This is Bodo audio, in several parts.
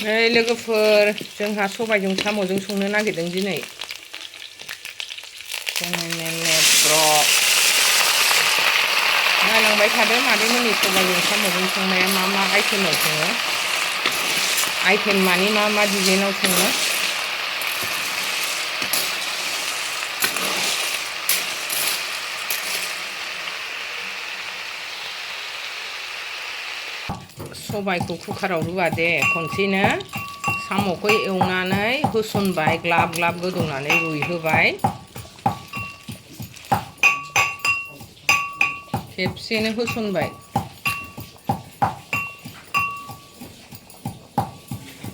नै लोगोफोर जोंहा सबायजों साम'जों संनो नागिरदों दिनै। नायलांबाय थादो मादैमोननि सबायजों साम'जों संनाया मा आइटेमाव सङो। आइटेम मानि मा डिजाइनाव सङो। सबायखौ कुकाराव रुवा दे खनसेनो साम'खौ एवनानै होसनबाय ग्लाब ग्लाब गोदौनानै रुइहोबाय खेबसेनो होसनबाय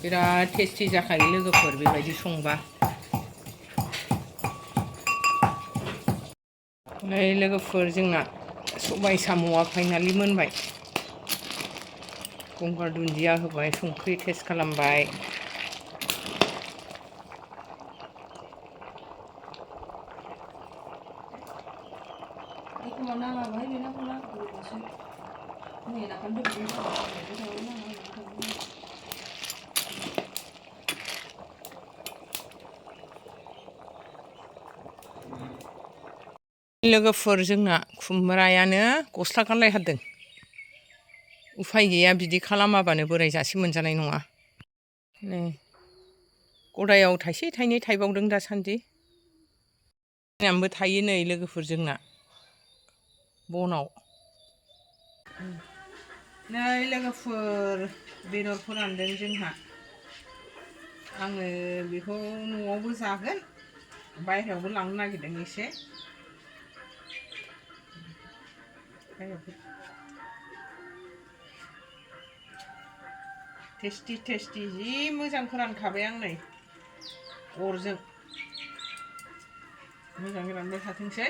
बिराद टेस्टि जाखायो लोगोफोर बेबायदि संबा। नै लोगोफोर जोंना सबाय साम'आ फाइनालि मोनबाय। गंगार दुन्दिया होबाय संख्रि टेस्ट खालामबाय। लोगोफोर जोंना खुमब्रायानो गस्ला गानलायहादों। उफाय गैया बिदि खालामाबानो बोराय जासे मोनजानाय नङा। नै गदायाव थाइसे थाइनै थाइबावदों दासान्दि। जोंनाबो थायो नै लोगोफोर जोंना बनाव। नै लोगोफोर बेदर फोरानदों जोंहा। आङो बेखौ न'आवबो जागोन बायहेरायावबो लांनो नागिरदों एसे। टेस्टि टेस्टि जि मोजां फोरानखाबाय आं नै अरजों। मोजाङै रानबाय थाथोंसै।